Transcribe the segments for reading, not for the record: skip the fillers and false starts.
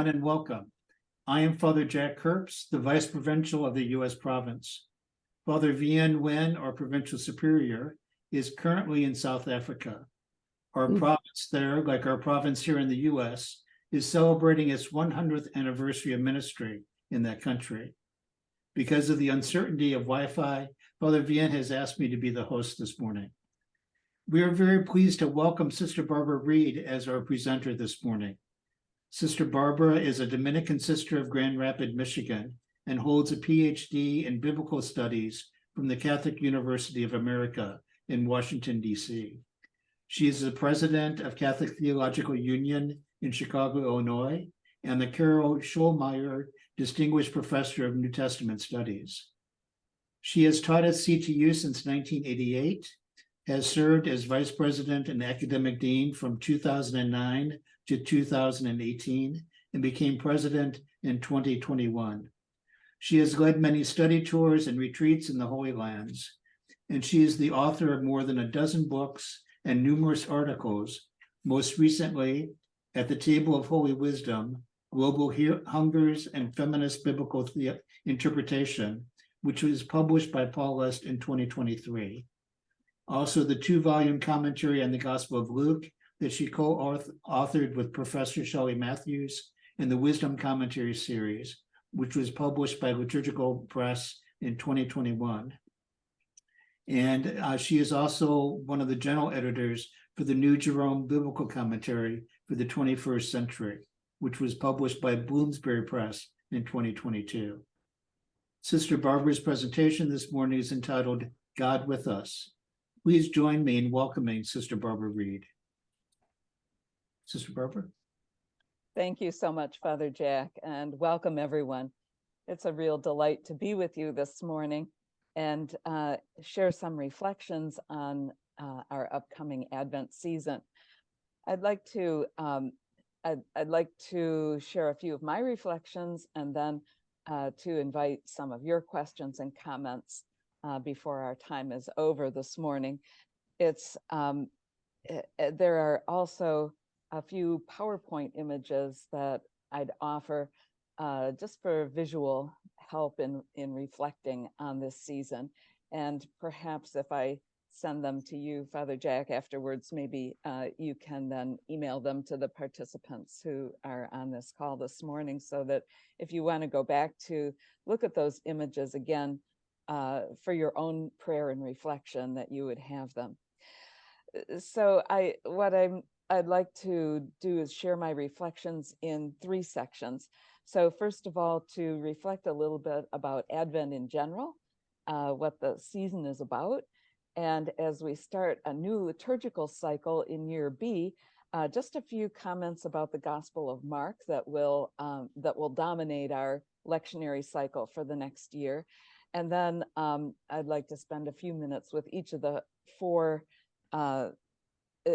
And welcome. I am Father Jack Herbst, the Vice Provincial of the U.S. Province. Father Vian Wen, our Provincial Superior, is currently in South Africa. Our province there, like our province here in the U.S., is celebrating its 100th anniversary of ministry in that country. Because of the uncertainty of Wi-Fi, Father Vian has asked me to be the host this morning. We are very pleased to welcome Sister Barbara Reid as our presenter this morning. Sister Barbara is a Dominican sister of Grand Rapids, Michigan, and holds a PhD in Biblical Studies from the Catholic University of America in Washington, D.C. She is the president of Catholic Theological Union in Chicago, Illinois, and the Carol Schulmeyer Distinguished Professor of New Testament Studies. She has taught at CTU since 1988, has served as vice president and academic dean from 2009 to 2018, and became president in 2021. She has led many study tours and retreats in the Holy Lands, and she is the author of more than a dozen books and numerous articles, most recently At the Table of Holy Wisdom, Global Hungers and Feminist Biblical Interpretation, which was published by Paul List in 2023. Also, the 2-volume commentary on the Gospel of Luke that she co-authored with Professor Shelley Matthews in the Wisdom Commentary series, which was published by Liturgical Press in 2021. And she is also one of the general editors for the New Jerome Biblical Commentary for the 21st Century, which was published by Bloomsbury Press in 2022. Sister Barbara's presentation this morning is entitled God with Us. Please join me in welcoming Sister Barbara Reid. Sister Barbara. Thank you so much, Father Jack, and welcome everyone. It's a real delight to be with you this morning and share some reflections on our upcoming Advent season. I'd like to share a few of my reflections and then to invite some of your questions and comments before our time is over this morning. There are also a few PowerPoint images that I'd offer just for visual help in reflecting on this season. And perhaps if I send them to you, Father Jack, afterwards, maybe you can then email them to the participants who are on this call this morning, so that if you want to go back to look at those images again for your own prayer and reflection, that you would have them. So I'd like to do is share my reflections in 3 sections. So first of all, to reflect a little bit about Advent in general, what the season is about. And as we start a new liturgical cycle in year B, just a few comments about the Gospel of Mark that will dominate our lectionary cycle for the next year. And then I'd like to spend a few minutes with each of the 4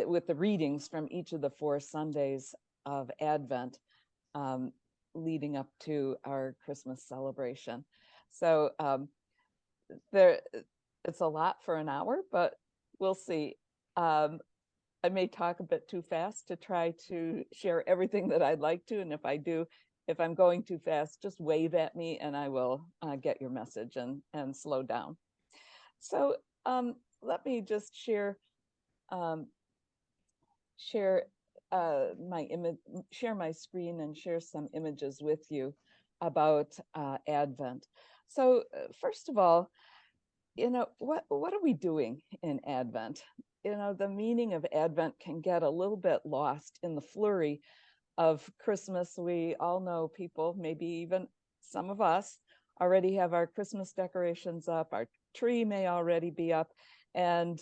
with the readings from each of the 4 Sundays of Advent leading up to our Christmas celebration. So it's a lot for an hour, but we'll see. I may talk a bit too fast to try to share everything that I'd like to. And if I do, if I'm going too fast, just wave at me and I will get your message and slow down. So let me just share my screen and share some images with you about Advent. So first of all, what are we doing in Advent? The meaning of Advent can get a little bit lost in the flurry of Christmas. We all know people, maybe even some of us, already have our Christmas decorations up. Our tree may already be up, and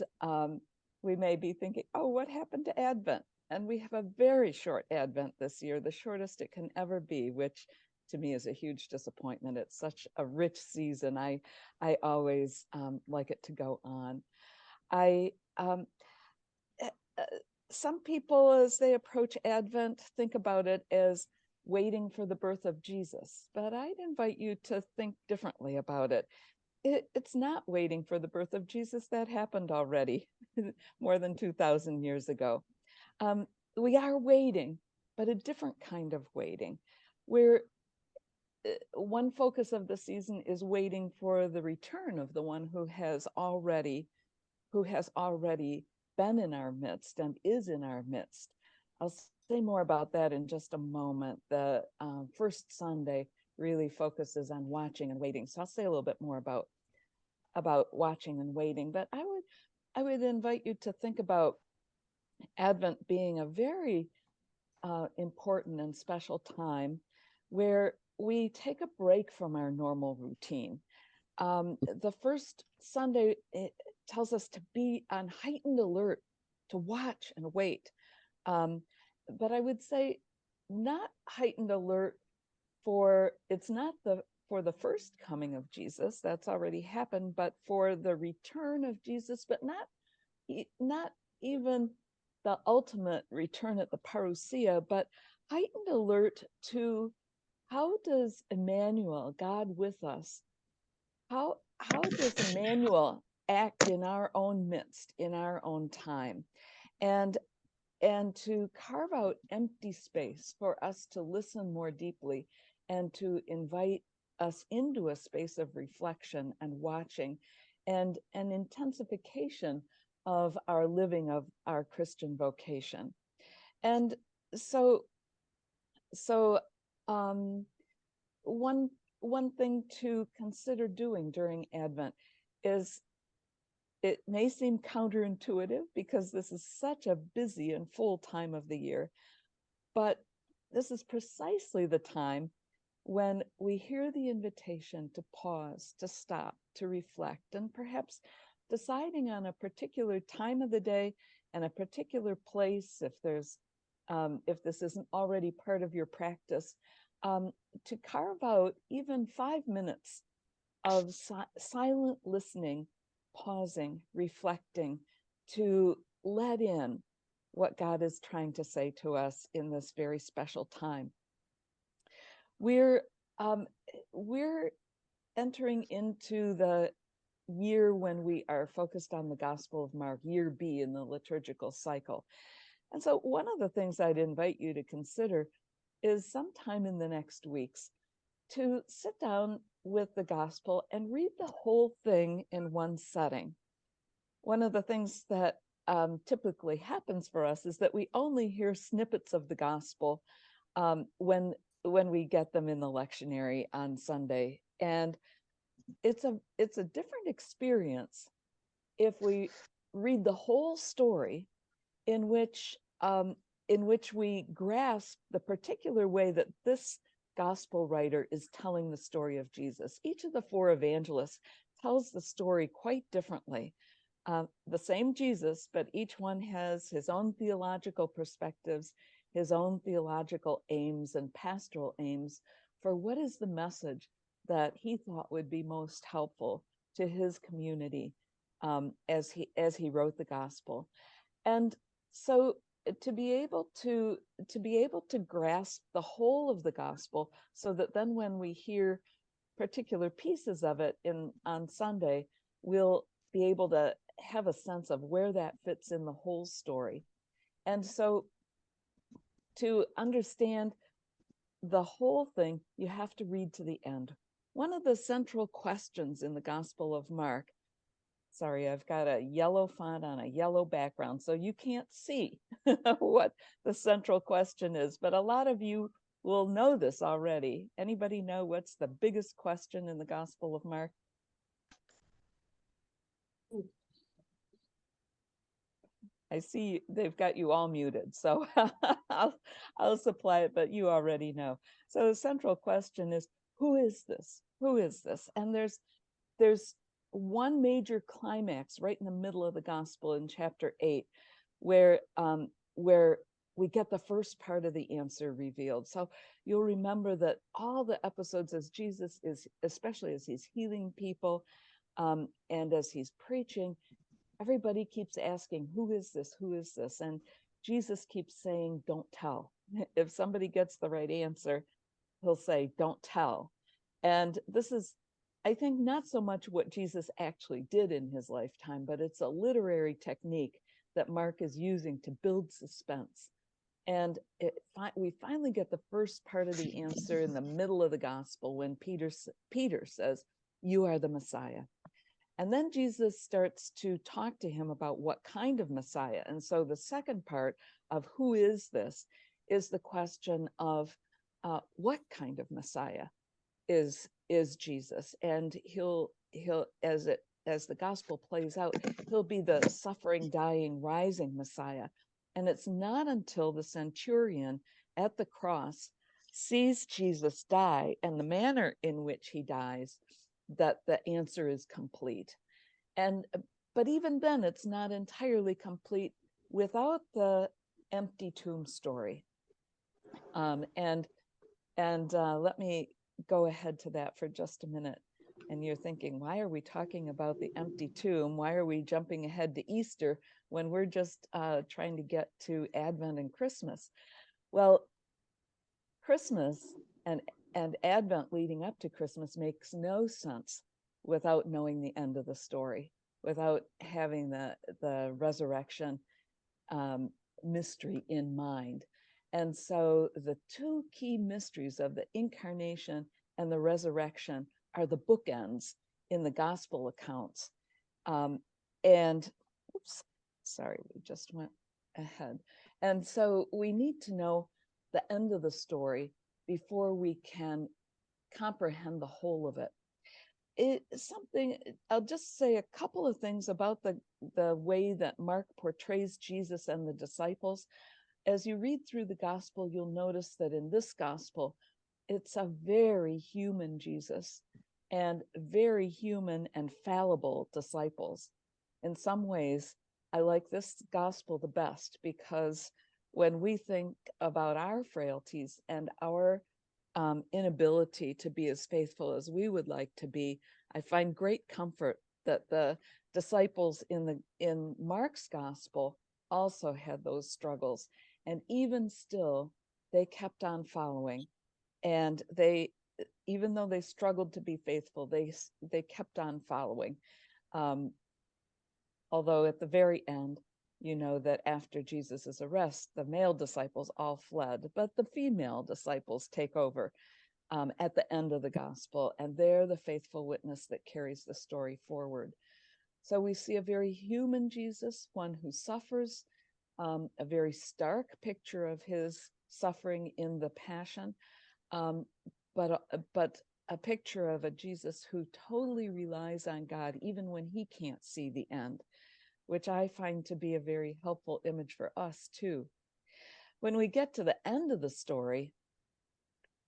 we may be thinking, oh, what happened to Advent? And we have a very short Advent this year, the shortest it can ever be, which to me is a huge disappointment. It's such a rich season. I always like it to go on. Some people, as they approach Advent, think about it as waiting for the birth of Jesus, but I'd invite you to think differently about it. It's not waiting for the birth of Jesus. That happened already more than 2,000 years ago. We are waiting, but a different kind of waiting. where one focus of the season is waiting for the return of the one who has already been in our midst and is in our midst. I'll say more about that in just a moment. The first Sunday really focuses on watching and waiting. So I'll say a little bit more about watching and waiting. But I would invite you to think about Advent being a very important and special time where we take a break from our normal routine. The first Sunday, it tells us to be on heightened alert, to watch and wait. But I would say not heightened alert for the first coming of Jesus, that's already happened, but for the return of Jesus, but not even the ultimate return at the parousia, but heightened alert to how does Emmanuel, God with us, how does Emmanuel act in our own midst, in our own time, and to carve out empty space for us to listen more deeply and to invite us into a space of reflection and watching and an intensification of our living of our Christian vocation. And so one thing to consider doing during Advent is, it may seem counterintuitive because this is such a busy and full time of the year, but this is precisely the time when we hear the invitation to pause, to stop, to reflect, and perhaps deciding on a particular time of the day and a particular place, if this isn't already part of your practice, to carve out even 5 minutes of silent listening, pausing, reflecting, to let in what God is trying to say to us in this very special time. We're entering into the year when we are focused on the Gospel of Mark, year B in the liturgical cycle. And so one of the things I'd invite you to consider is sometime in the next weeks to sit down with the Gospel and read the whole thing in one setting. One of the things that typically happens for us is that we only hear snippets of the Gospel when we get them in the lectionary on Sunday. And it's a different experience if we read the whole story in which we grasp the particular way that this gospel writer is telling the story of Jesus. Each of the 4 evangelists tells the story quite differently. The same Jesus, but each one has his own theological perspectives, his own theological aims and pastoral aims for what is the message that he thought would be most helpful to his community as he wrote the gospel. And so to be able to grasp the whole of the gospel, so that then when we hear particular pieces of it on Sunday, we'll be able to have a sense of where that fits in the whole story. And so to understand the whole thing, you have to read to the end. One of the central questions in the Gospel of Mark, sorry, I've got a yellow font on a yellow background, so you can't see what the central question is, but a lot of you will know this already. Anybody know what's the biggest question in the Gospel of Mark? I see they've got you all muted, so I'll supply it, but you already know. So the central question is, who is this? Who is this? And there's one major climax right in the middle of the gospel in chapter 8, where we get the first part of the answer revealed. So you'll remember that all the episodes as Jesus is, especially as he's healing people, and as he's preaching, everybody keeps asking, who is this? Who is this? And Jesus keeps saying, don't tell. If somebody gets the right answer, he'll say, don't tell. And this is, I think, not so much what Jesus actually did in his lifetime, but it's a literary technique that Mark is using to build suspense And we finally get the first part of the answer in the middle of the gospel when Peter says, "You are the Messiah." And then Jesus starts to talk to him about what kind of Messiah. And so the second part of who is this is the question of what kind of Messiah is Jesus. And he'll as the gospel plays out, he'll be the suffering, dying, rising Messiah. And it's not until the centurion at the cross sees Jesus die and the manner in which he dies that the answer is complete. And but even then, it's not entirely complete without the empty tomb story. And let me go ahead to that for just a minute. And you're thinking, why are we talking about the empty tomb? Why are we jumping ahead to Easter when we're just trying to get to Advent and Christmas? Well, Christmas and Advent leading up to Christmas makes no sense without knowing the end of the story, without having the resurrection mystery in mind. And so the two key mysteries of the incarnation and the resurrection are the bookends in the gospel accounts. And oops, sorry, we just went ahead. And so we need to know the end of the story before we can comprehend the whole of it. I'll just say a couple of things about the way that Mark portrays Jesus and the disciples. As you read through the gospel, you'll notice that in this gospel, it's a very human Jesus and very human and fallible disciples. In some ways, I like this gospel the best because when we think about our frailties and our inability to be as faithful as we would like to be, I find great comfort that the disciples in Mark's gospel also had those struggles. And even still, they kept on following. And even though they struggled to be faithful, they kept on following. Although at the very end, you know that after Jesus's arrest, the male disciples all fled, but the female disciples take over at the end of the gospel, and they're the faithful witness that carries the story forward. So we see a very human Jesus, one who suffers, a very stark picture of his suffering in the Passion, but a picture of a Jesus who totally relies on God even when he can't see the end, which I find to be a very helpful image for us too. When we get to the end of the story,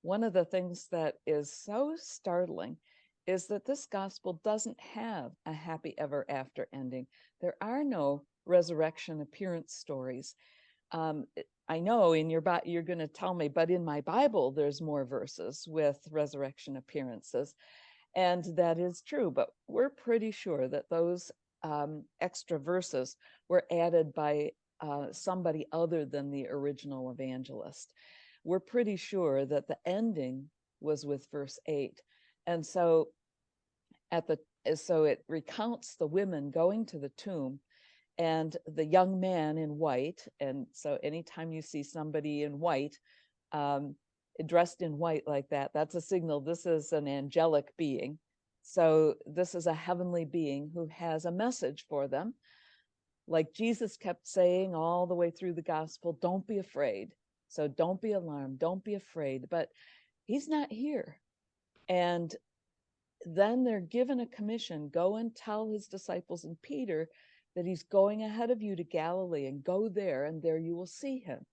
one of the things that is so startling is that this gospel doesn't have a happy ever after ending. There are no resurrection appearance stories. I know in your you're going to tell me, but in my Bible, there's more verses with resurrection appearances. And that is true, but we're pretty sure that those extra verses were added by somebody other than the original evangelist. We're pretty sure that the ending was with verse 8. And so it recounts the women going to the tomb and the young man in white. And so anytime you see somebody in white, dressed in white like that, that's a signal this is an angelic being. So this is a heavenly being who has a message for them. Like Jesus kept saying all the way through the gospel, don't be afraid. So don't be alarmed, don't be afraid. But he's not here. And then they're given a commission, go and tell his disciples and Peter that he's going ahead of you to Galilee, and go there, and there you will see him.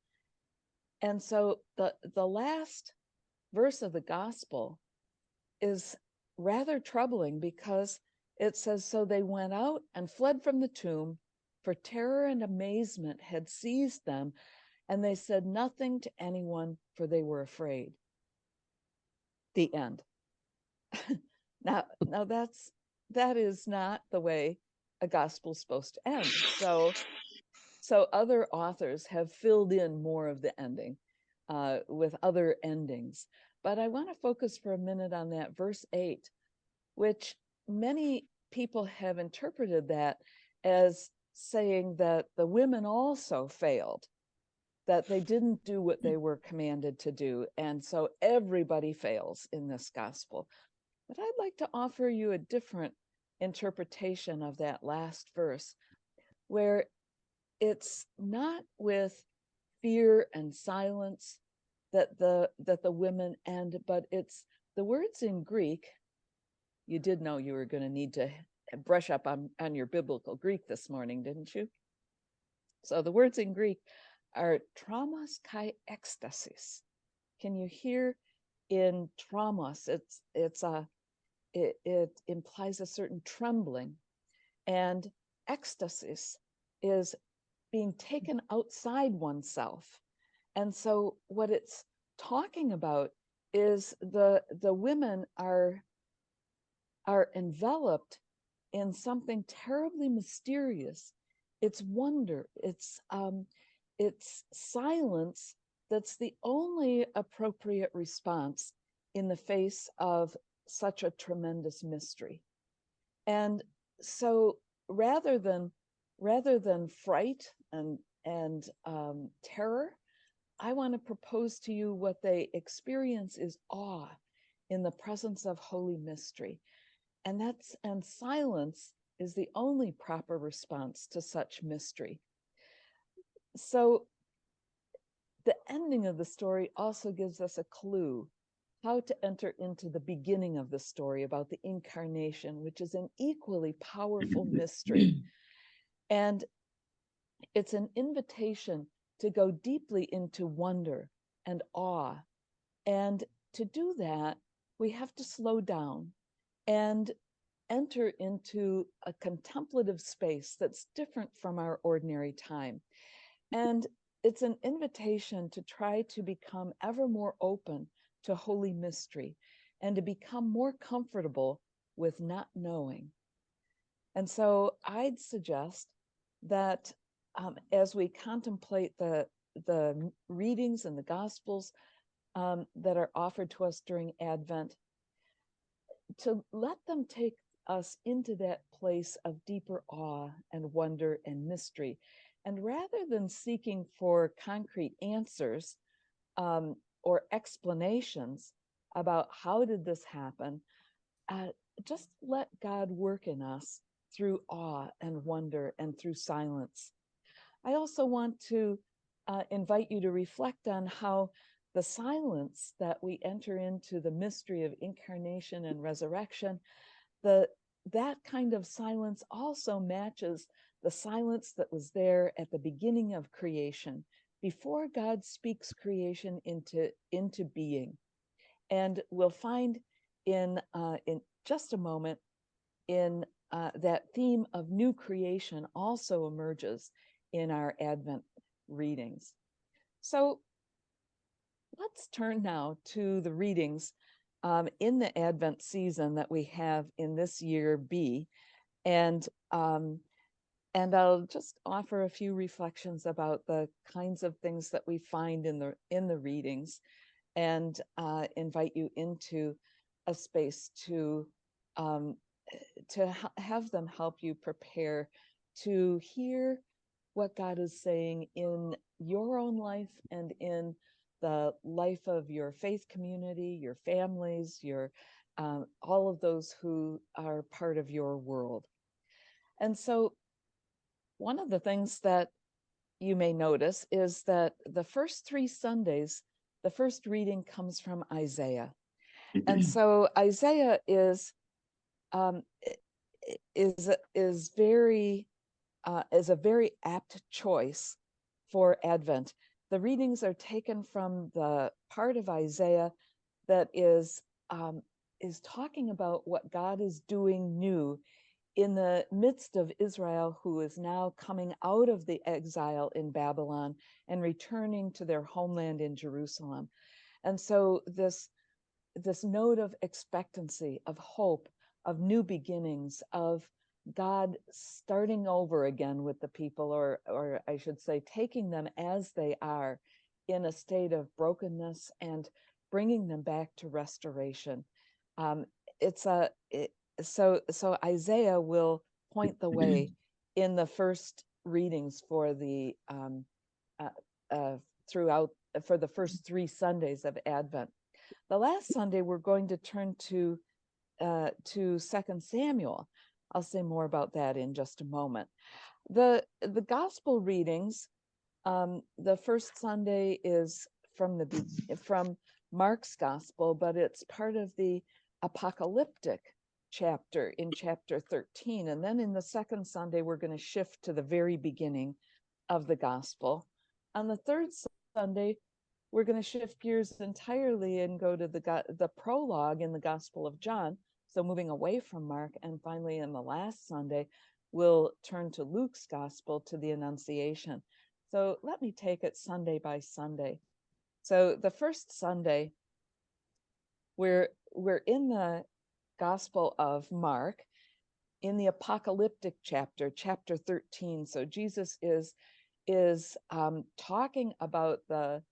And so the last verse of the gospel is rather troubling because it says, so they went out and fled from the tomb, for terror and amazement had seized them, and they said nothing to anyone, for they were afraid. The end. Now that is not the way a gospel is supposed to end. So other authors have filled in more of the ending with other endings. But I want to focus for a minute on that verse 8, which many people have interpreted that as saying that the women also failed. that they didn't do what they were commanded to do. And so everybody fails in this gospel. But I'd like to offer you a different interpretation of that last verse, where it's not with fear and silence that the women end, but it's the words in Greek. You did know you were going to need to brush up on your biblical Greek this morning, didn't you? So the words in Greek are traumas kai ecstasis. Can you hear in traumas? It implies a certain trembling, and ecstasis is being taken outside oneself. And so what it's talking about is the women are enveloped in something terribly mysterious. It's wonder, it's silence that's the only appropriate response in the face of such a tremendous mystery. And so rather than fright and terror, I want to propose to you what they experience is awe in the presence of holy mystery. And silence is the only proper response to such mystery. So the ending of the story also gives us a clue how to enter into the beginning of the story about the incarnation, which is an equally powerful mystery. And it's an invitation to go deeply into wonder and awe. And to do that, we have to slow down and enter into a contemplative space that's different from our ordinary time. And it's an invitation to try to become ever more open to holy mystery and to become more comfortable with not knowing. And so I'd suggest that as we contemplate the readings and the Gospels that are offered to us during Advent, to let them take us into that place of deeper awe and wonder and mystery. And rather than seeking for concrete answers or explanations about how did this happen, just let God work in us through awe and wonder and through silence. I also want to invite you to reflect on how the silence that we enter into the mystery of incarnation and resurrection, that kind of silence also matches the silence that was there at the beginning of creation, before God speaks creation into being. And we'll find in just a moment in that theme of new creation also emerges in our Advent readings. So let's turn now to the readings in the Advent season that we have in this year B. And I'll just offer a few reflections about the kinds of things that we find in the readings, and invite you into a space to have them help you prepare to hear what God is saying in your own life and in the life of your faith community, your families, your all of those who are part of your world. And so one of the things that you may notice is that the first 3 Sundays, the first reading comes from Isaiah. And so Isaiah is a very apt choice for Advent. The readings are taken from the part of Isaiah that is talking about what God is doing new in the midst of Israel, who is now coming out of the exile in Babylon and returning to their homeland in Jerusalem. And so this note of expectancy, of hope, of new beginnings, of God starting over again with the people, or I should say, taking them as they are in a state of brokenness and bringing them back to restoration. So Isaiah will point the way in the first readings for the throughout for the first 3 Sundays of Advent. The last Sunday, we're going to turn to 2 Samuel. I'll say more about that in just a moment. The gospel readings, the first Sunday is from Mark's gospel, but it's part of the apocalyptic chapter in chapter 13. And then in the second Sunday, we're going to shift to the very beginning of the gospel. On the third Sunday, we're going to shift gears entirely and go to the prologue in the Gospel of John. So moving away from Mark, and finally in the last Sunday, we'll turn to Luke's gospel, to the Annunciation. So let me take it Sunday by Sunday. So the first Sunday, we're in the Gospel of Mark, in the apocalyptic chapter 13. So Jesus is talking about the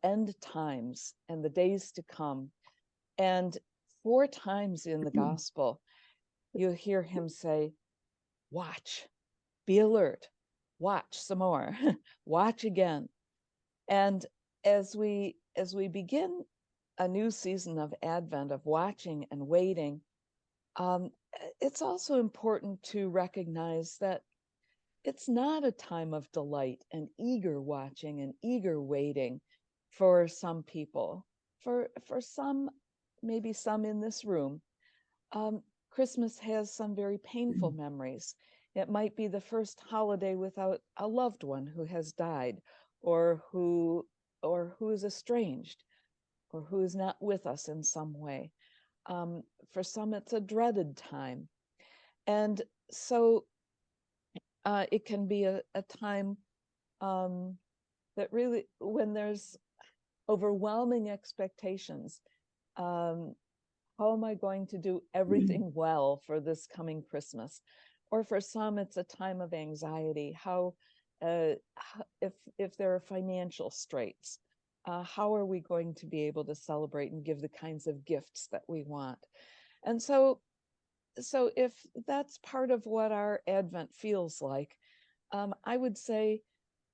end times and the days to come. And 4 times in the gospel, you hear him say, watch, be alert, watch some more, watch again. And as we begin a new season of Advent, of watching and waiting, it's also important to recognize that it's not a time of delight and eager watching and eager waiting for some people. For some, maybe some in this room, Christmas has some very painful memories. It might be the first holiday without a loved one who has died, or who is estranged, or who is not with us in some way. For some, it's a dreaded time. And so it can be a time that really, when there's overwhelming expectations, how am I going to do everything well for this coming Christmas? Or for some, it's a time of anxiety. How if there are financial straits, how are we going to be able to celebrate and give the kinds of gifts that we want? And so if that's part of what our Advent feels like, I would say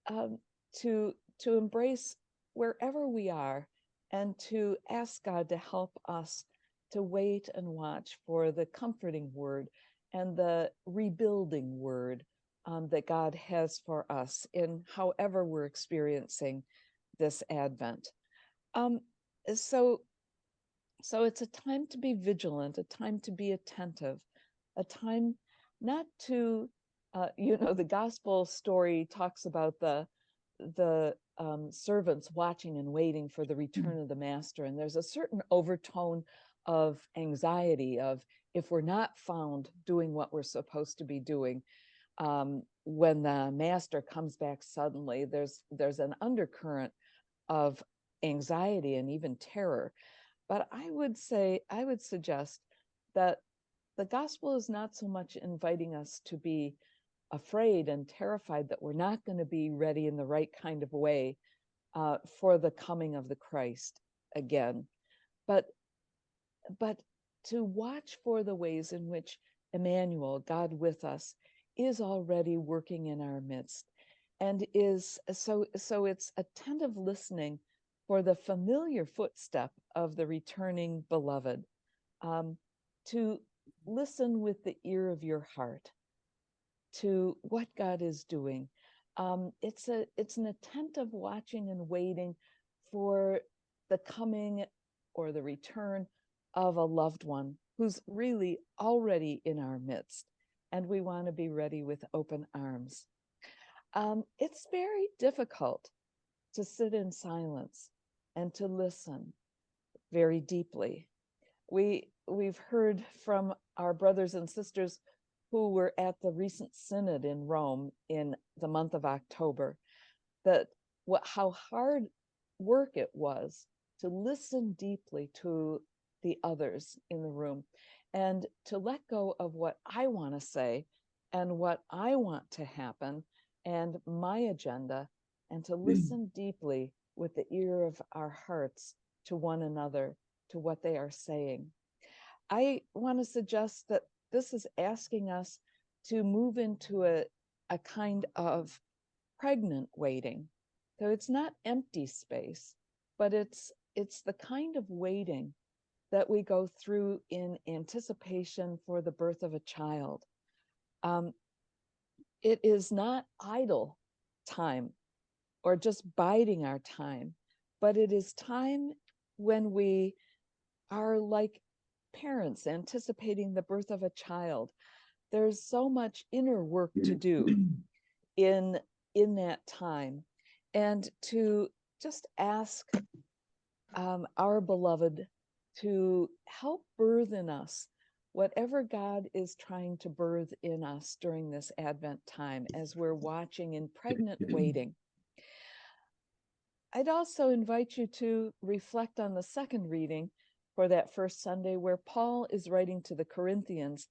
to embrace wherever we are, and to ask God to help us to wait and watch for the comforting word and the rebuilding word that God has for us in however we're experiencing this Advent. So it's a time to be vigilant, a time to be attentive, a time not to, the gospel story talks about the servants watching and waiting for the return of the master. And there's a certain overtone of anxiety of, if we're not found doing what we're supposed to be doing, when the master comes back suddenly, there's an undercurrent of anxiety and even terror. But I would suggest that the gospel is not so much inviting us to be afraid and terrified that we're not going to be ready in the right kind of way for the coming of the Christ again, but to watch for the ways in which Emmanuel, God with us, is already working in our midst, and is so it's attentive listening for the familiar footstep of the returning beloved, to listen with the ear of your heart to what God is doing. It's an attentive watching and waiting for the coming or the return of a loved one who's really already in our midst, and we want to be ready with open arms. It's very difficult to sit in silence and to listen very deeply. We've heard from our brothers and sisters who were at the recent synod in Rome in the month of October, that how hard work it was to listen deeply to the others in the room, and to let go of what I want to say and what I want to happen and my agenda, and to listen deeply with the ear of our hearts to one another, to what they are saying. I want to suggest that this is asking us to move into a kind of pregnant waiting, So it's not empty space, but it's the kind of waiting that we go through in anticipation for the birth of a child. It is not idle time or just biding our time, but it is time when we are like parents anticipating the birth of a child. There's so much inner work to do in that time, and to just ask our beloved to help birth in us whatever God is trying to birth in us during this Advent time as we're watching in pregnant waiting. I'd also invite you to reflect on the second reading for that first Sunday, where Paul is writing to the Corinthians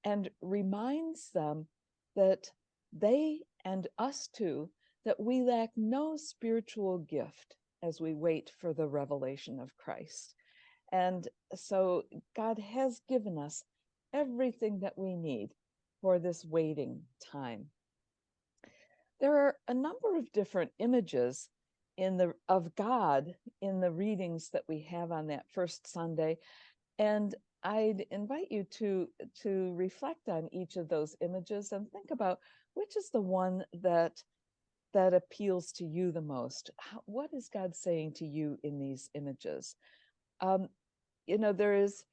and reminds them that they and us too, that we lack no spiritual gift as we wait for the revelation of Christ. And so God has given us everything that we need for this waiting time. There are a number of different images of God in the readings that we have on that first Sunday, and I'd invite you to reflect on each of those images and think about which is the one that appeals to you the most. What is God saying to you in these images? There is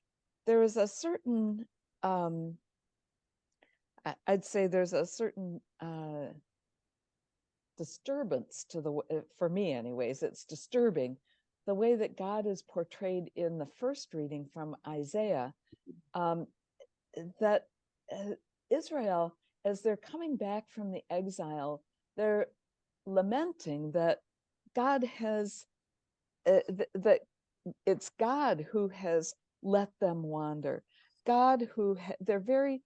a certain I'd say there's a certain disturbance to for me anyways, it's disturbing the way that God is portrayed in the first reading from Isaiah, that Israel, as they're coming back from the exile, they're lamenting that God has that it's God who has let them wander. God who they're very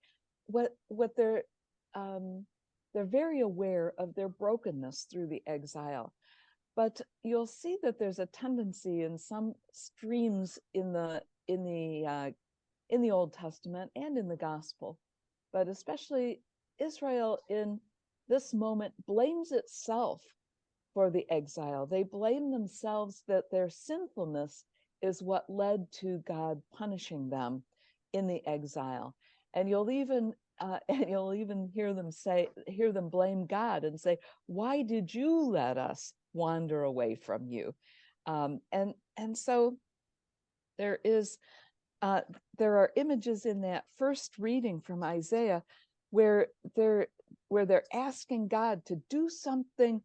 they're very aware of their brokenness through the exile. But you'll see that there's a tendency in some streams in the Old Testament and in the Gospel, but especially Israel in this moment blames itself for the exile. They blame themselves that their sinfulness is what led to God punishing them in the exile. And you'll even hear them blame God and say, "Why did you let us wander away from you?" And so there are images in that first reading from Isaiah where they're asking God to do something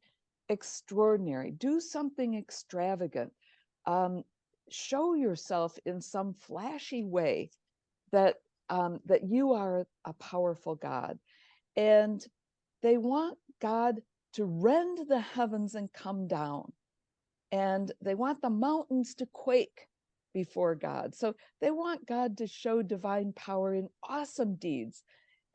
extraordinary, do something extravagant, show yourself in some flashy way that you are a powerful God. And they want God to rend the heavens and come down. And they want the mountains to quake before God. So they want God to show divine power in awesome deeds.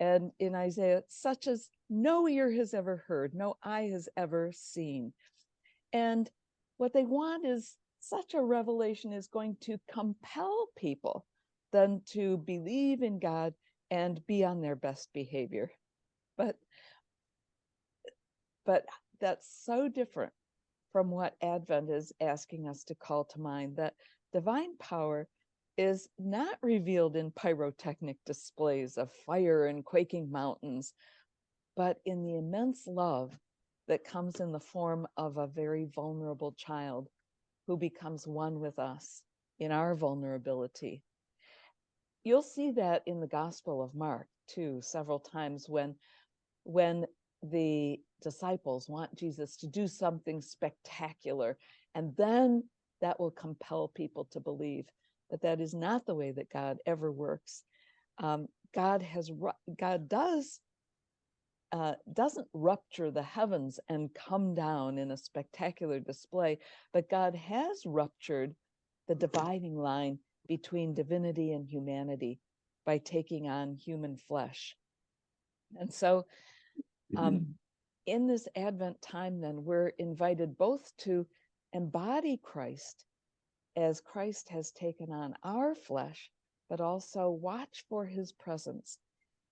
And in Isaiah, such as no ear has ever heard, no eye has ever seen. And what they want is such a revelation is going to compel people then to believe in God and be on their best behavior. But that's so different from what Advent is asking us to call to mind, that divine power is not revealed in pyrotechnic displays of fire and quaking mountains, but in the immense love that comes in the form of a very vulnerable child who becomes one with us in our vulnerability. You'll see that in the Gospel of Mark too, several times when the disciples want Jesus to do something spectacular, and then that will compel people to believe. But that is not the way that God ever works. God doesn't rupture the heavens and come down in a spectacular display, but God has ruptured the dividing line between divinity and humanity by taking on human flesh. And so in this Advent time, then, we're invited both to embody Christ as Christ has taken on our flesh, but also watch for his presence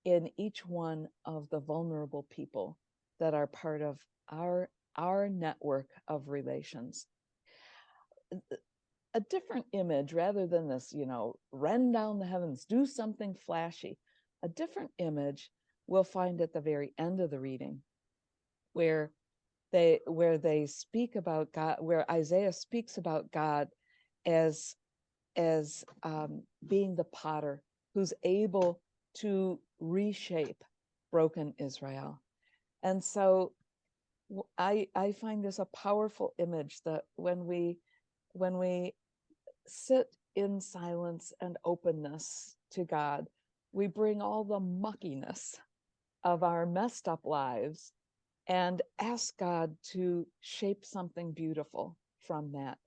in each one of the vulnerable people that are part of our our network of relations. A different image, rather than this, rend down the heavens, do something flashy, a different image we'll find at the very end of the reading, where they speak about God, where Isaiah speaks about God as being the potter who's able to reshape broken Israel. And so I find this a powerful image, that when we sit in silence and openness to God, we bring all the muckiness of our messed up lives and ask God to shape something beautiful from that,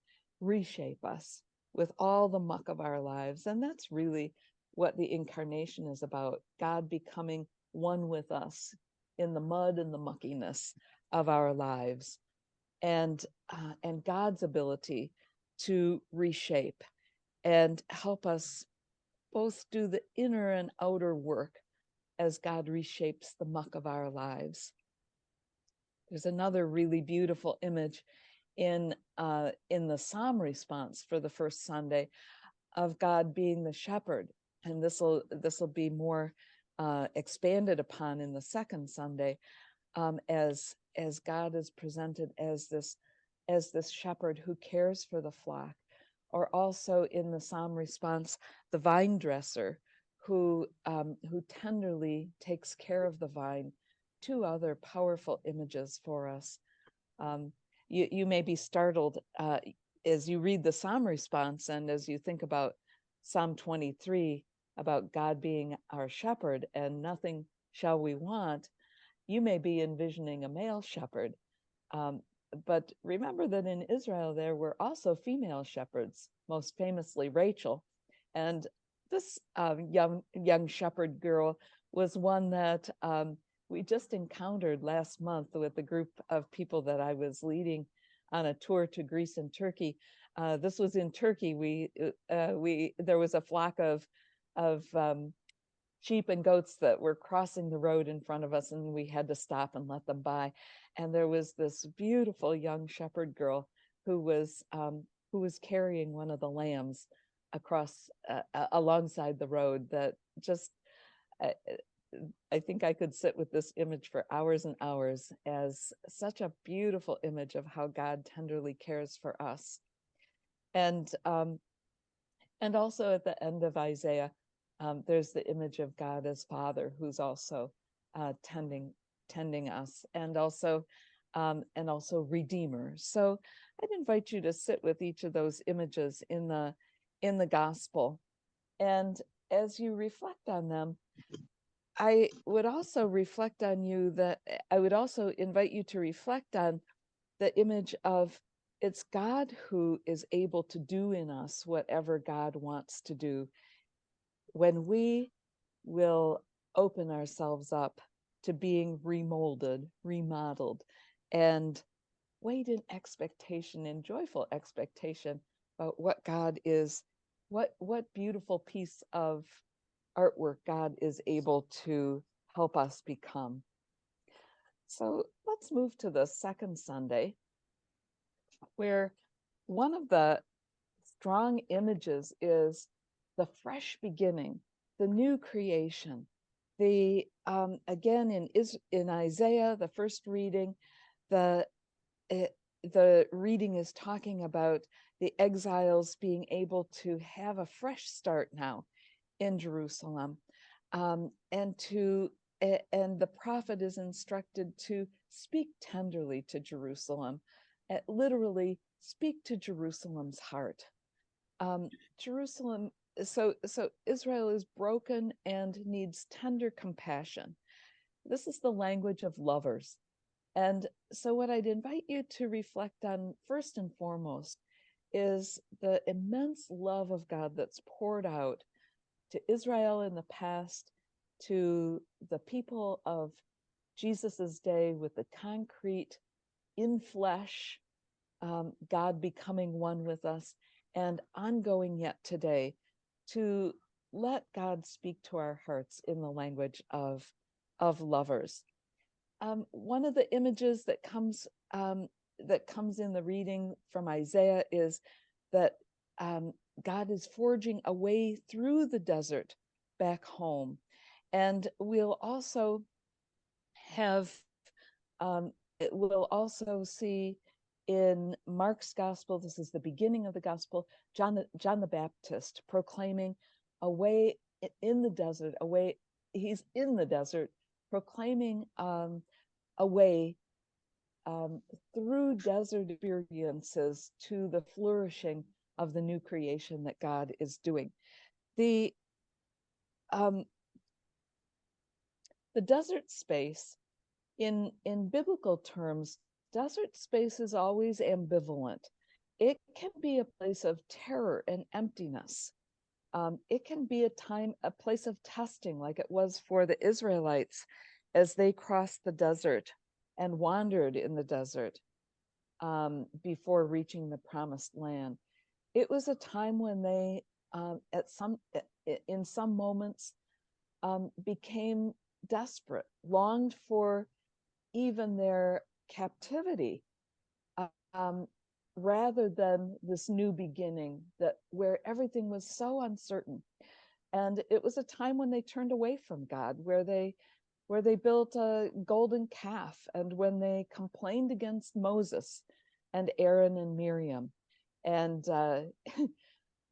reshape us with all the muck of our lives. And that's really what the incarnation is about, God becoming one with us in the mud and the muckiness of our lives, and God's ability to reshape and help us both do the inner and outer work as God reshapes the muck of our lives. There's another really beautiful image in the psalm response for the first Sunday of God being the shepherd, and this will be more expanded upon in the second Sunday, as God is presented as this shepherd who cares for the flock, or also in the psalm response, the vine dresser who tenderly takes care of the vine. Two other powerful images for us. You may be startled as you read the psalm response, and as you think about Psalm 23, about God being our shepherd and nothing shall we want. You may be envisioning a male shepherd, but remember that in Israel there were also female shepherds, most famously Rachel, and this young shepherd girl was one that we just encountered last month with a group of people that I was leading on a tour to Greece and Turkey. This was in Turkey. There was a flock of sheep and goats that were crossing the road in front of us, and we had to stop and let them by. And there was this beautiful young shepherd girl who was carrying one of the lambs across alongside the road. That just I think I could sit with this image for hours and hours, as such a beautiful image of how God tenderly cares for us. And also at the end of Isaiah, there's the image of God as Father, who's also tending us, and also Redeemer. So I'd invite you to sit with each of those images in the gospel, and as you reflect on them, I would also invite you to reflect on the image of, it's God who is able to do in us whatever God wants to do when we will open ourselves up to being remolded, remodeled, and wait in expectation, in joyful expectation about what God is, what beautiful piece of artwork God is able to help us become. So let's move to the second Sunday, where one of the strong images is the fresh beginning, the new creation. Again, in Isaiah, the first reading, the reading is talking about the exiles being able to have a fresh start now in Jerusalem, and the prophet is instructed to speak tenderly to Jerusalem, literally speak to Jerusalem's heart. Jerusalem, so Israel is broken and needs tender compassion. This is the language of lovers. And so what I'd invite you to reflect on first and foremost is the immense love of God that's poured out to Israel in the past, to the people of Jesus's day, with the concrete, in flesh, God becoming one with us, and ongoing yet today, to let God speak to our hearts in the language of lovers. one of the images that comes in the reading from Isaiah is that God is forging a way through the desert back home. And we'll also see in Mark's gospel, this is the beginning of the gospel, John the Baptist proclaiming a way in the desert, he's in the desert proclaiming a way through desert experiences to the flourishing of the new creation that God is doing. The desert space, in biblical terms, desert space is always ambivalent. It can be a place of terror and emptiness. It can be a place of testing, like it was for the Israelites as they crossed the desert and wandered in the desert before reaching the promised land. It was a time when they, in some moments, became desperate, longed for even their captivity, rather than this new beginning where everything was so uncertain. And it was a time when they turned away from God, where they built a golden calf, and when they complained against Moses and Aaron and Miriam, and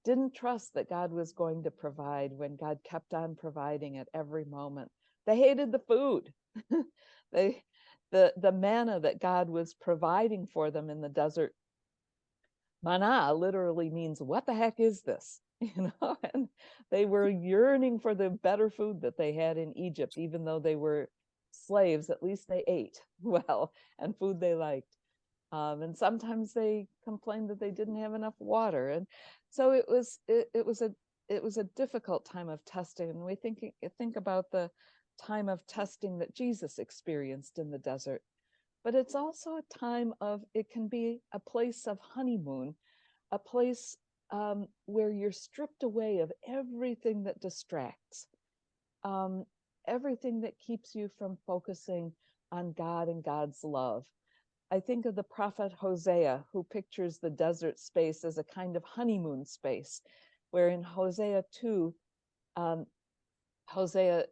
didn't trust that God was going to provide when God kept on providing at every moment. They hated the food. The manna that God was providing for them in the desert. Manna literally means, what the heck is this? And they were yearning for the better food that they had in Egypt. Even though they were slaves, at least they ate well and food they liked. And sometimes they complained that they didn't have enough water. And so it was a difficult time of testing. And we think about the time of testing that Jesus experienced in the desert. But it's also a time it can be a place of honeymoon, a place where you're stripped away of everything that distracts, everything that keeps you from focusing on God and God's love. I think of the prophet Hosea, who pictures the desert space as a kind of honeymoon space, where in Hosea 2, Hosea,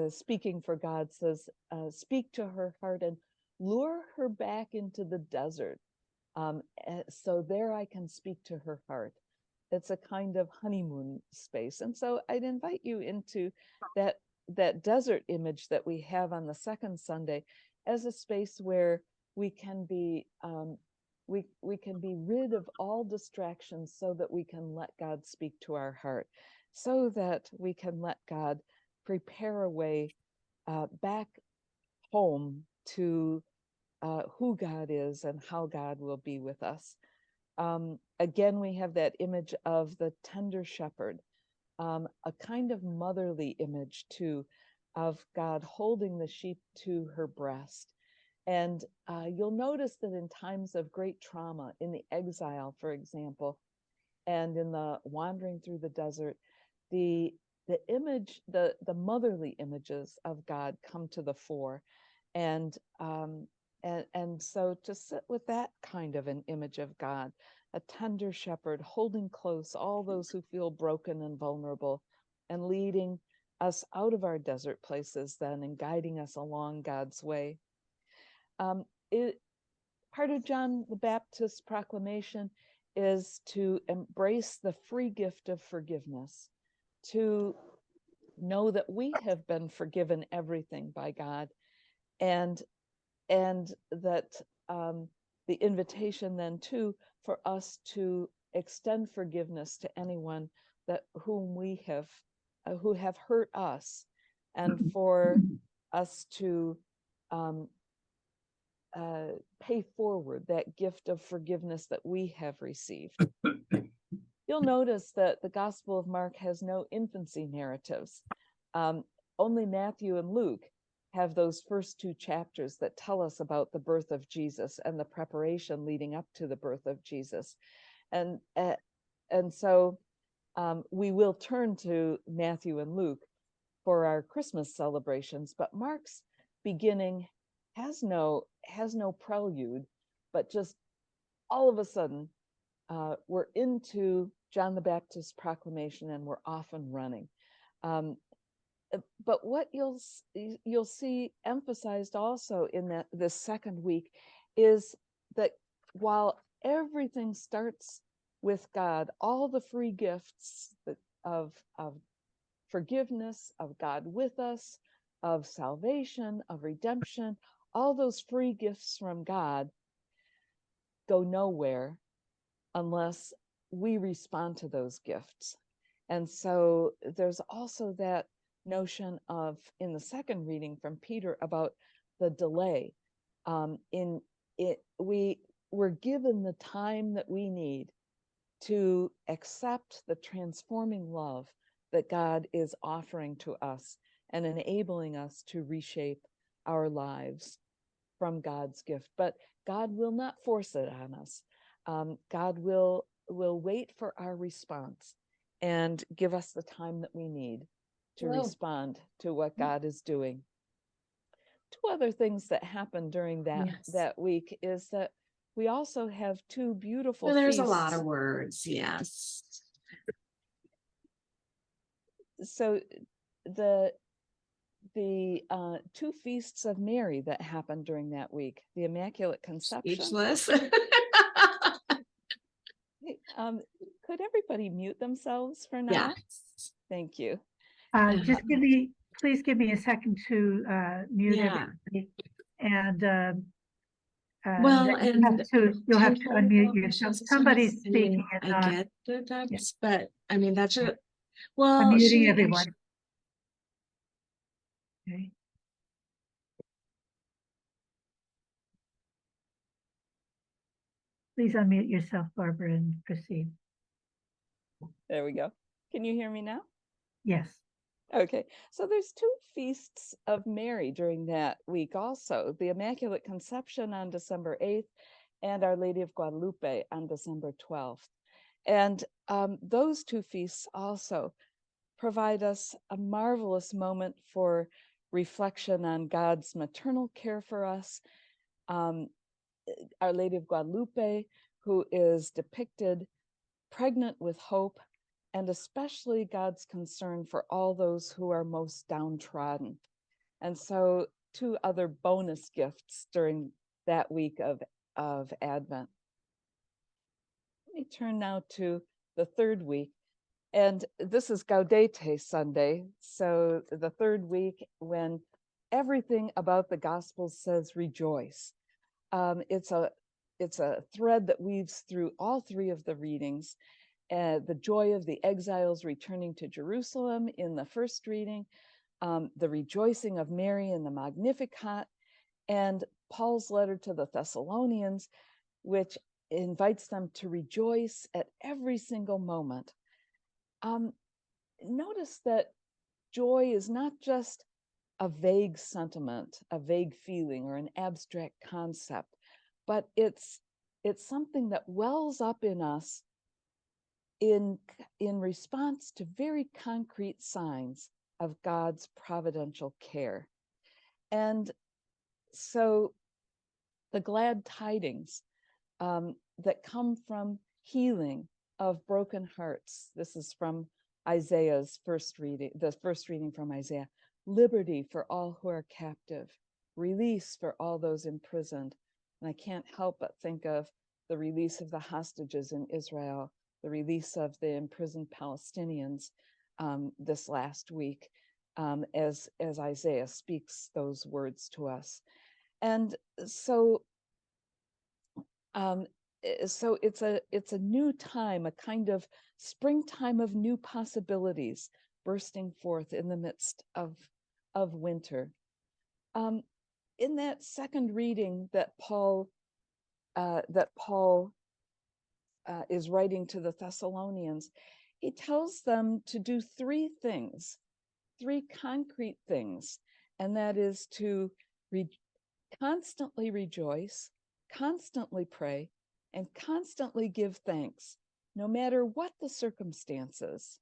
speaking for God, says, speak to her heart and lure her back into the desert. So there I can speak to her heart. It's a kind of honeymoon space. And so I'd invite you into that desert image that we have on the second Sunday as a space where we can be rid of all distractions, so that we can let God speak to our heart, so that we can let God prepare a way back home to who God is and how God will be with us. Again, we have that image of the tender shepherd, a kind of motherly image too, of God holding the sheep to her breast. And you'll notice that in times of great trauma, in the exile, for example, and in the wandering through the desert, the motherly images of God come to the fore. And so to sit with that kind of an image of God, a tender shepherd holding close all those who feel broken and vulnerable, and leading us out of our desert places then, and guiding us along God's way. Part of John the Baptist's proclamation is to embrace the free gift of forgiveness, to know that we have been forgiven everything by God, and that the invitation then too for us to extend forgiveness to anyone who have hurt us, and for us to pay forward that gift of forgiveness that we have received. You'll notice that the Gospel of Mark has no infancy narratives. Only Matthew and Luke have those first two chapters that tell us about the birth of Jesus and the preparation leading up to the birth of Jesus. And so we will turn to Matthew and Luke for our Christmas celebrations, but Mark's beginning has no prelude, but just all of a sudden we're into John the Baptist's proclamation and we're off and running. But what you'll see emphasized also in this second week is that while everything starts with God, all the free gifts of forgiveness, of God with us, of salvation, of redemption, all those free gifts from God go nowhere unless we respond to those gifts. And so there's also that notion of, in the second reading from Peter, about the delay. We're given the time that we need to accept the transforming love that God is offering to us and enabling us to reshape our lives from God's gift. But God will not force it on us. God will wait for our response and give us the time that we need to respond to what God is doing. Two other things that happen during that week is that we also have two beautiful there's feasts. a lot of words, yes. So the two feasts of Mary that happened during that week, the Immaculate Conception. Speechless. Could everybody mute themselves for now? Yes. Thank you. Please give me a second to mute everybody. And you'll have to unmute yourself. Somebody's speaking. I get that, but I mean, that's just, I'm muting everyone. Okay. Please unmute yourself, Barbara, and proceed. There we go. Can you hear me now? Yes. Okay, so there's two feasts of Mary during that week also, the Immaculate Conception on December 8th and Our Lady of Guadalupe on December 12th. And those two feasts also provide us a marvelous moment for reflection on God's maternal care for us. Our Lady of Guadalupe, who is depicted pregnant with hope, and especially God's concern for all those who are most downtrodden. And so two other bonus gifts during that week of Advent. Let me turn now to the third week. And this is Gaudete Sunday. So the third week, when everything about the Gospels says rejoice. It's a thread that weaves through all three of the readings. The joy of the exiles returning to Jerusalem in the first reading, the rejoicing of Mary in the Magnificat, and Paul's letter to the Thessalonians, which invites them to rejoice at every single moment. Notice that joy is not just a vague sentiment, a vague feeling, or an abstract concept, but it's something that wells up in us in response to very concrete signs of God's providential care. And so the glad tidings that come from healing of broken hearts. This is from Isaiah's first reading, the first reading from Isaiah. Liberty for all who are captive, release for all those imprisoned. And I can't help but think of the release of the hostages in Israel, the release of the imprisoned Palestinians this last week, as Isaiah speaks those words to us. And so it's a new time, a kind of springtime of new possibilities bursting forth in the midst of winter. In that second reading that Paul is writing to the Thessalonians, he tells them to do three things, three concrete things, and that is to constantly rejoice, constantly pray, and constantly give thanks, no matter what the circumstances.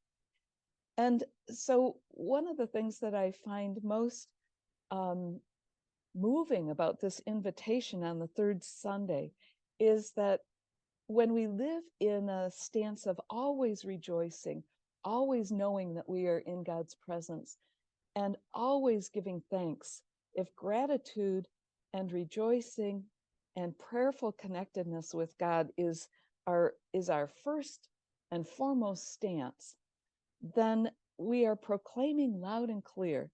And so one of the things that I find most moving about this invitation on the third Sunday is that when we live in a stance of always rejoicing, always knowing that we are in God's presence, and always giving thanks, if gratitude and rejoicing and prayerful connectedness with God is our first and foremost stance, then we are proclaiming loud and clear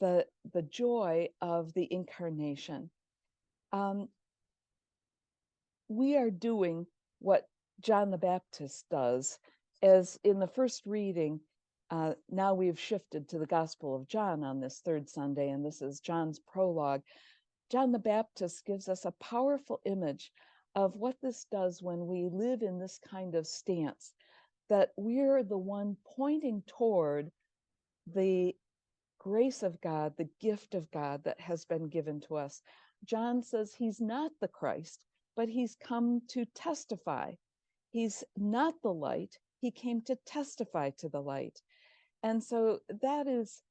the joy of the incarnation. We are doing what John the Baptist does, as in the first reading. Now we've shifted to the Gospel of John on this third Sunday, and this is John's prologue. John the Baptist gives us a powerful image of what this does when we live in this kind of stance, that we're the one pointing toward the grace of God, the gift of God that has been given to us. John says he's not the Christ, but he's come to testify. He's not the light, he came to testify to the light. And so that is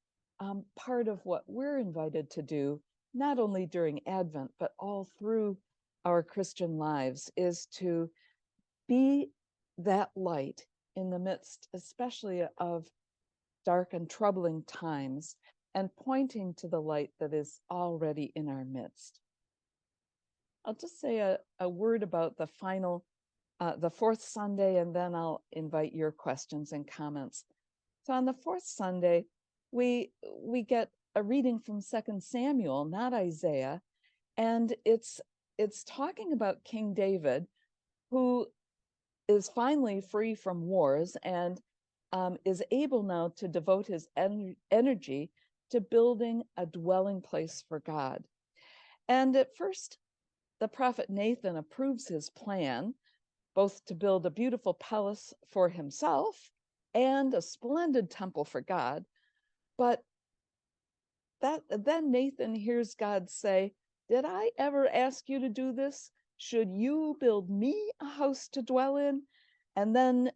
part of what we're invited to do, not only during Advent, but all through our Christian lives, is to be that light in the midst, especially of dark and troubling times, and pointing to the light that is already in our midst. I'll just say a word about the final, the fourth Sunday, and then I'll invite your questions and comments. So on the fourth Sunday, we get a reading from 2 Samuel, not Isaiah, and it's talking about King David, who is finally free from wars and is able now to devote his energy to building a dwelling place for God. And at first, the prophet Nathan approves his plan, both to build a beautiful palace for himself and a splendid temple for God. But then Nathan hears God say, "Did I ever ask you to do this? Should you build me a house to dwell in?" And then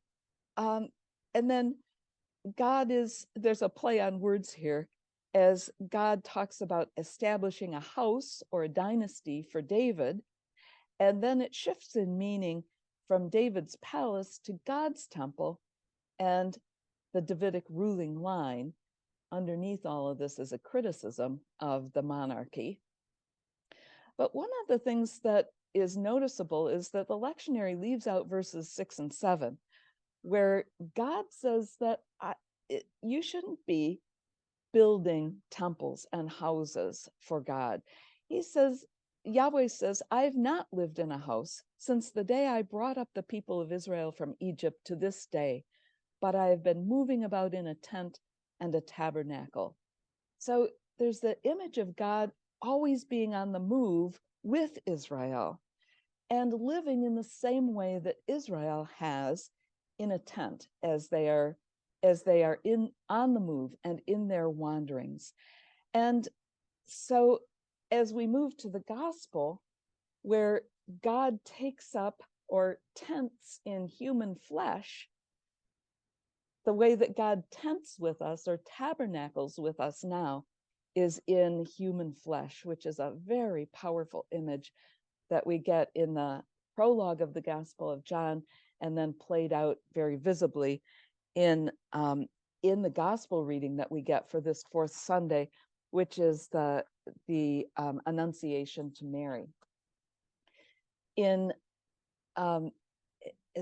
there's a play on words here, as God talks about establishing a house or a dynasty for David. And then it shifts in meaning from David's palace to God's temple and the Davidic ruling line. Underneath all of this is a criticism of the monarchy. But one of the things that is noticeable is that the lectionary leaves out verses 6 and 7, where God says that you shouldn't be building temples and houses for God. Yahweh says, "I've not lived in a house since the day I brought up the people of Israel from Egypt to this day, but I have been moving about in a tent and a tabernacle." So there's the image of God always being on the move with Israel and living in the same way that Israel has, in a tent, as they are on the move and in their wanderings. And so as we move to the gospel, where God takes up or tents in human flesh, the way that God tents with us or tabernacles with us now is in human flesh, which is a very powerful image that we get in the prologue of the Gospel of John, and then played out very visibly in the gospel reading that we get for this fourth Sunday, which is the Annunciation to Mary.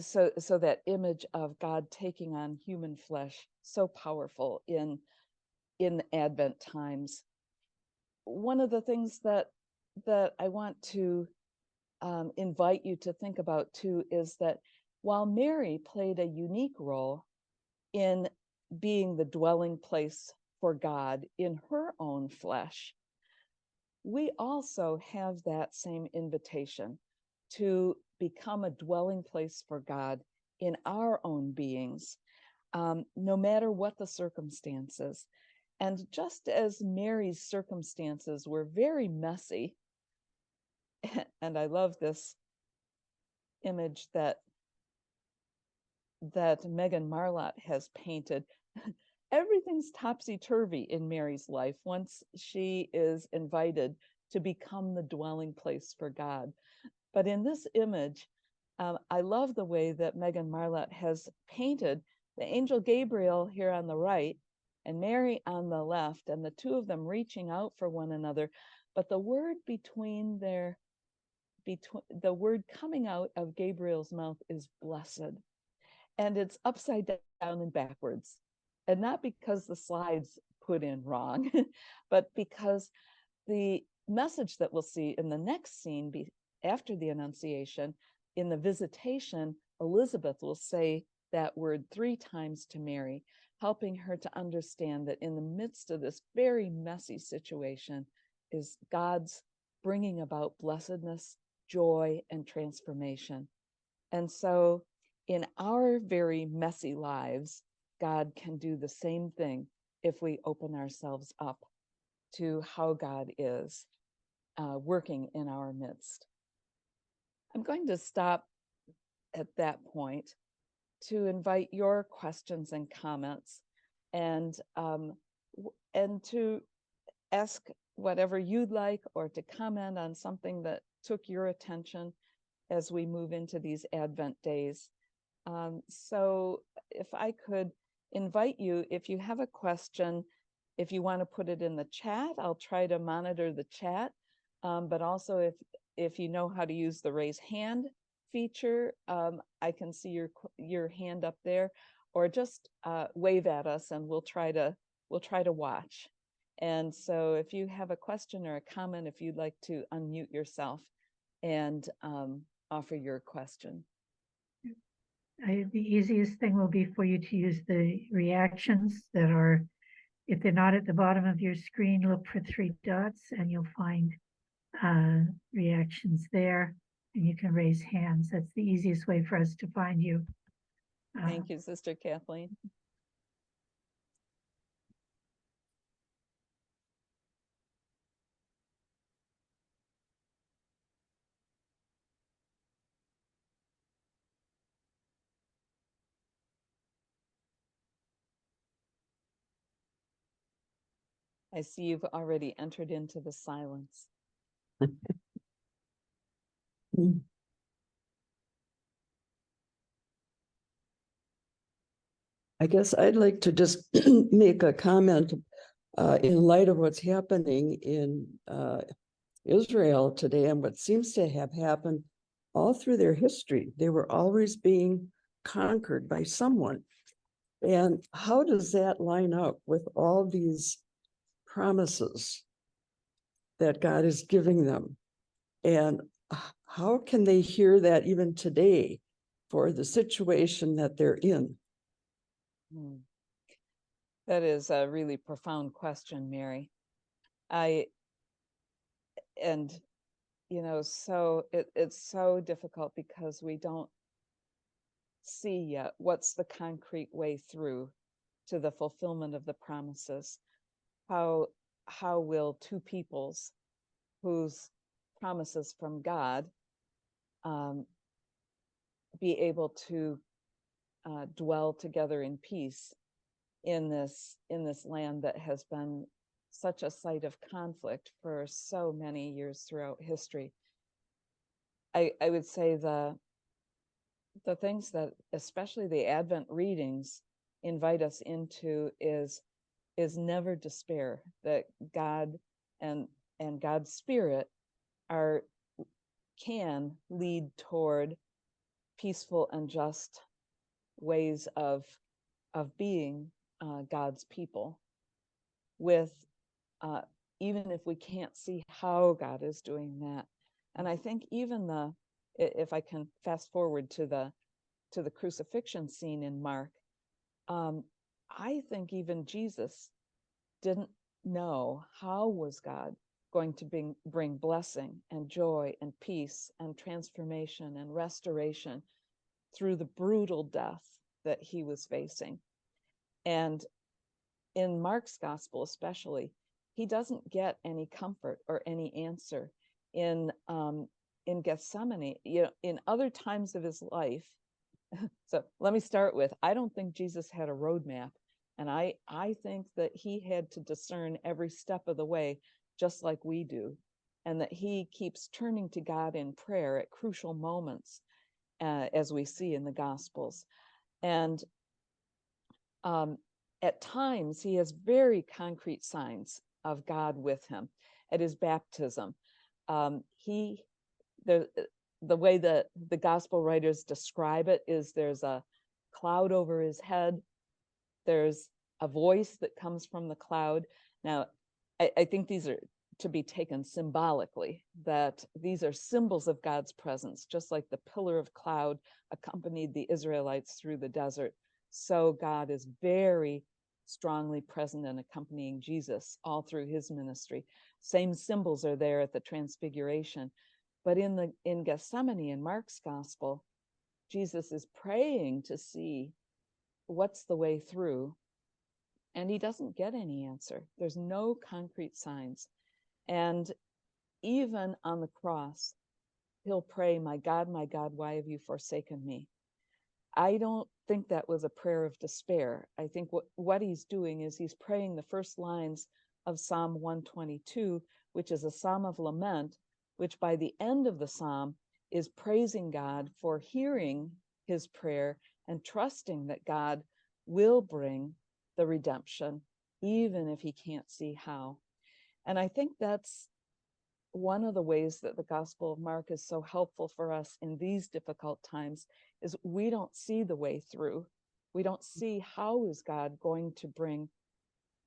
So that image of God taking on human flesh, so powerful in Advent times. One of the things that I want to invite you to think about too is that while Mary played a unique role in being the dwelling place for God in her own flesh, we also have that same invitation to become a dwelling place for God in our own beings, no matter what the circumstances. And just as Mary's circumstances were very messy, and I love this image that Megan Marlott has painted, everything's topsy-turvy in Mary's life once she is invited to become the dwelling place for God. But in this image, I love the way that Megan Marlett has painted the angel Gabriel here on the right and Mary on the left, and the two of them reaching out for one another. But the word the word coming out of Gabriel's mouth is blessed. And it's upside down and backwards. And not because the slides put in wrong, but because the message that we'll see in the next scene after the Annunciation, in the visitation, Elizabeth will say that word 3 times to Mary, helping her to understand that in the midst of this very messy situation is God's bringing about blessedness, joy, and transformation. And so in our very messy lives, God can do the same thing if we open ourselves up to how God is working in our midst. I'm going to stop at that point to invite your questions and comments, and to ask whatever you'd like, or to comment on something that took your attention as we move into these Advent days. So if I could invite you, if you have a question, if you want to put it in the chat, I'll try to monitor the chat. But also if you know how to use the raise hand feature, I can see your hand up there, or just wave at us and we'll try to watch. And so if you have a question or a comment, if you'd like to unmute yourself and offer your question. The easiest thing will be for you to use the reactions that are, if they're not at the bottom of your screen, look for 3 dots and you'll find reactions there, and you can raise hands. That's the easiest way for us to find you. Thank you, Sister Kathleen. I see you've already entered into the silence. I guess I'd like to just make a comment in light of what's happening in Israel today and what seems to have happened all through their history. They were always being conquered by someone. And how does that line up with all these promises that God is giving them? And how can they hear that even today for the situation that they're in? That is a really profound question, Mary. So it's so difficult because we don't see yet what's the concrete way through to the fulfillment of the promises. How will two peoples whose promises from God be able to dwell together in peace in this land that has been such a site of conflict for so many years throughout history? I would say the things that especially the Advent readings invite us into is never despair, that God and God's Spirit can lead toward peaceful and just ways of being God's people, with even if we can't see how God is doing that. And I think even if I can fast forward to the crucifixion scene in Mark, I think even Jesus didn't know how was God going to bring blessing and joy and peace and transformation and restoration through the brutal death that he was facing. And in Mark's gospel especially, he doesn't get any comfort or any answer in Gethsemane. In other times of his life. So let me start with, I don't think Jesus had a roadmap, and I think that he had to discern every step of the way, just like we do. and that he keeps turning to God in prayer at crucial moments, as we see in the Gospels. And at times, he has very concrete signs of God with him. At his baptism, the way that the gospel writers describe it is there's a cloud over his head. There's a voice that comes from the cloud. Now, I think these are to be taken symbolically, that these are symbols of God's presence, just like the pillar of cloud accompanied the Israelites through the desert. So God is very strongly present and accompanying Jesus all through his ministry. Same symbols are there at the Transfiguration. But in Gethsemane, in Mark's gospel, Jesus is praying to see what's the way through, and he doesn't get any answer. There's no concrete signs. And even on the cross, he'll pray, my God, why have you forsaken me? I don't think that was a prayer of despair. I think what he's doing is he's praying the first lines of Psalm 122, which is a psalm of lament, which by the end of the psalm is praising God for hearing his prayer and trusting that God will bring the redemption, even if he can't see how. And I think that's one of the ways that the Gospel of Mark is so helpful for us in these difficult times is we don't see the way through. We don't see how is God going to bring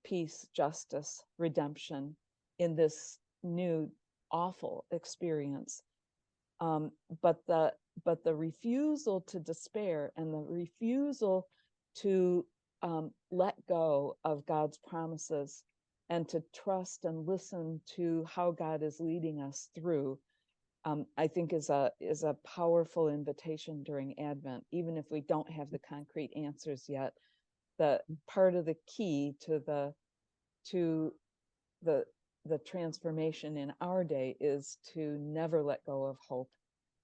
peace, justice, redemption in this new awful experience. But the refusal to despair and the refusal to let go of God's promises and to trust and listen to how God is leading us through, I think is a powerful invitation during Advent, even if we don't have the concrete answers yet. The part of the key to the transformation in our day is to never let go of hope,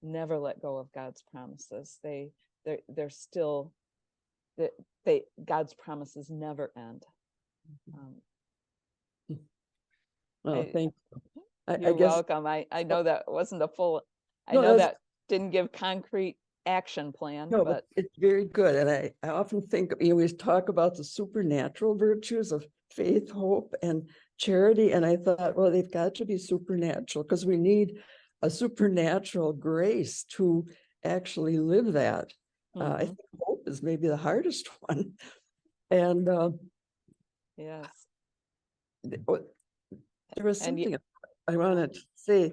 never let go of God's promises. They're still God's promises never end. Well, thank you. You're welcome. I know that wasn't a full. I know that didn't give concrete action plan, no, but it's very good. And I often think we always talk about the supernatural virtues of faith, hope, and charity. And I thought, well, they've got to be supernatural because we need a supernatural grace to actually live that. I think hope is maybe the hardest one. And yes, there was something I wanted to say.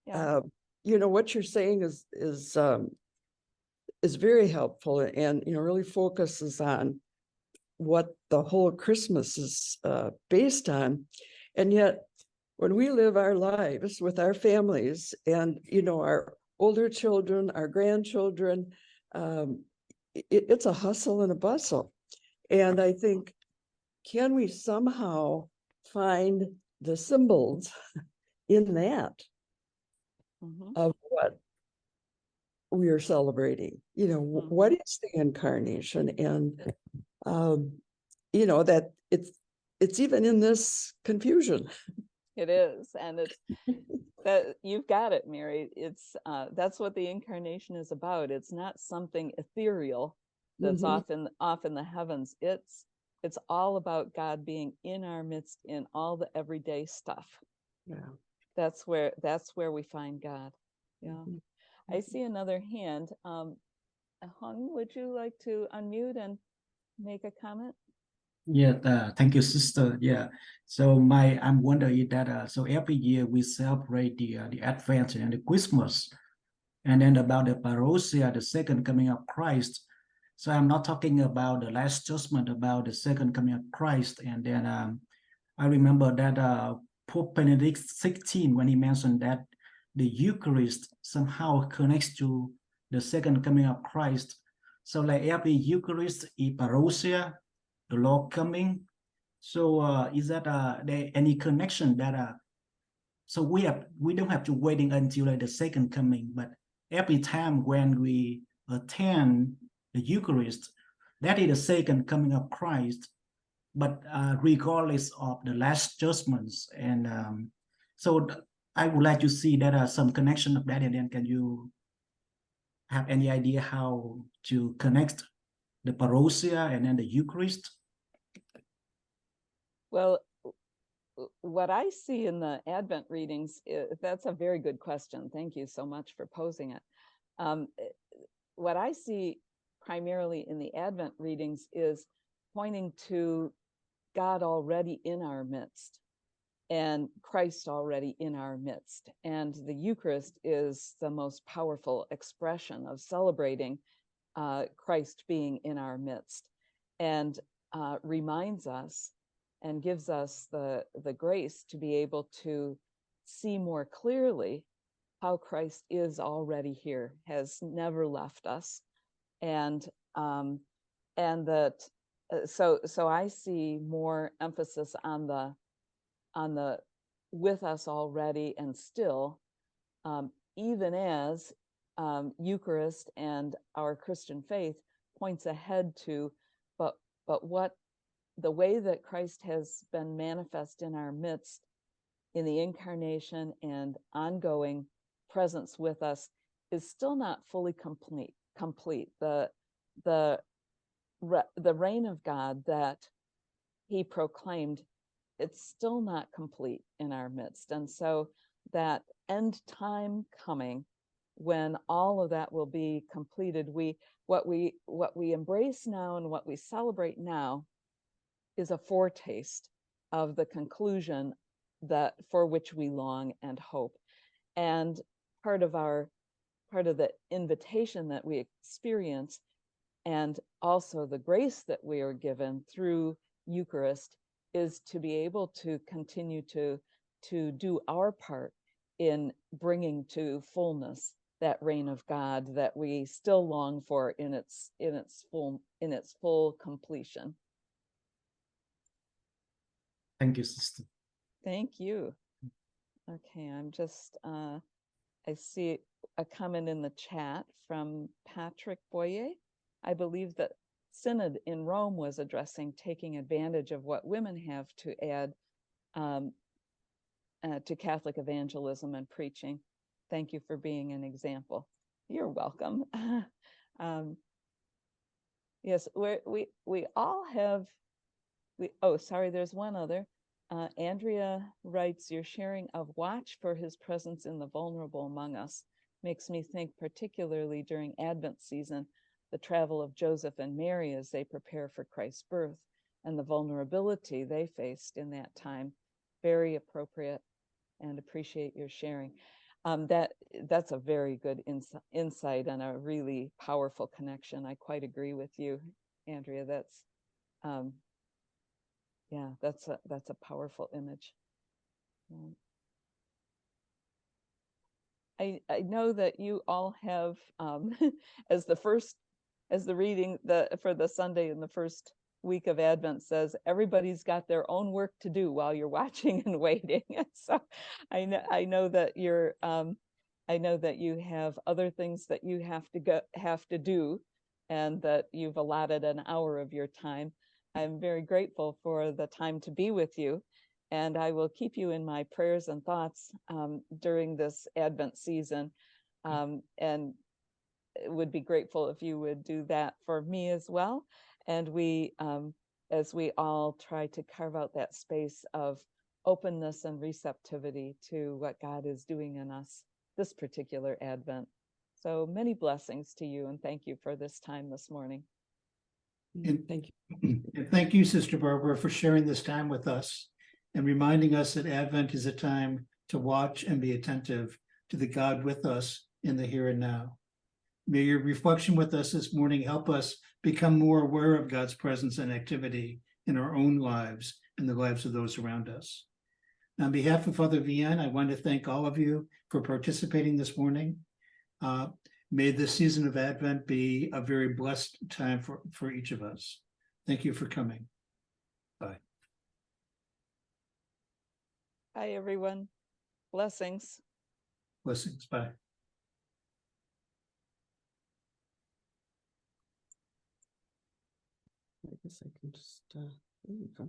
yeah. What you're saying is very helpful, and really focuses on what the whole Christmas is based on. And yet, when we live our lives with our families and our older children, our grandchildren, it's a hustle and a bustle. And I think, can we somehow find the symbols in that of what we are celebrating? What is the incarnation? And that it's even in this confusion. It is, and it's that you've got it, Mary. It's that's what the incarnation is about. It's not something ethereal that's off in the heavens. It's all about God being in our midst in all the everyday stuff. Yeah, that's where we find God. Yeah. I see another hand. Hung, would you like to unmute and make a comment? Yeah, thank you, sister. Yeah, so I'm wondering that so every year we celebrate the Advent and the Christmas, and then about the parousia, the second coming of Christ. So I'm not talking about the last judgment, about the second coming of Christ. And then I remember that Pope Benedict XVI, when he mentioned that the Eucharist somehow connects to the second coming of Christ. So like every Eucharist is parousia, the Lord coming. So is that there any connection that so we don't have to waiting until like the second coming, but every time when we attend the Eucharist, that is the second coming of Christ, but regardless of the last judgments. And so I would like to see that some connection of that, and then can you have any idea how to connect the parousia and then the Eucharist? Well, what I see in the Advent readings, that's a very good question. Thank you so much for posing it. What I see primarily in the Advent readings is pointing to God already in our midst and Christ already in our midst. And the Eucharist is the most powerful expression of celebrating Christ being in our midst, and reminds us and gives us the grace to be able to see more clearly how Christ is already here, has never left us, and that so I see more emphasis on the with us already and still, even as Eucharist and our Christian faith points ahead to, but what the way that Christ has been manifest in our midst in the incarnation and ongoing presence with us is still not fully complete. The reign of God that he proclaimed, it's still not complete in our midst. And so that end time coming, when all of that will be completed, what we embrace now and what we celebrate now is a foretaste of the conclusion that for which we long and hope. And part of the invitation that we experience, and also the grace that we are given through Eucharist, is to be able to continue to do our part in bringing to fullness that reign of God that we still long for in its full completion. Thank you, sister. Thank you. Okay, I'm just I see a comment in the chat from Patrick Boyer. I believe that Synod in Rome was addressing taking advantage of what women have to add to Catholic evangelism and preaching. Thank you for being an example. You're welcome. Yes, we all have. Oh, sorry, there's one other. Andrea writes, your sharing of watch for his presence in the vulnerable among us makes me think, particularly during Advent season, the travel of Joseph and Mary as they prepare for Christ's birth and the vulnerability they faced in that time. Very appropriate, and appreciate your sharing. That's a very good insight and a really powerful connection. I quite agree with you, Andrea. That's yeah, that's a powerful image. I know that you all have as the reading for the Sunday in the first week of Advent says, everybody's got their own work to do while you're watching and waiting. So I know that you're I know that you have other things that you have to do, and that you've allotted an hour of your time. I'm very grateful for the time to be with you, and I will keep you in my prayers and thoughts during this Advent season, and would be grateful if you would do that for me as well. And we, as we all try to carve out that space of openness and receptivity to what God is doing in us this particular Advent. So many blessings to you, and thank you for this time this morning. And Thank you. And thank you, Sister Barbara, for sharing this time with us and reminding us that Advent is a time to watch and be attentive to the God with us in the here and now. May your reflection with us this morning help us become more aware of God's presence and activity in our own lives and the lives of those around us. On behalf of Father Vian, I want to thank all of you for participating this morning. May this season of Advent be a very blessed time for each of us. Thank you for coming. Bye. Bye, everyone. Blessings. Blessings. Bye. I guess I can just, there you go.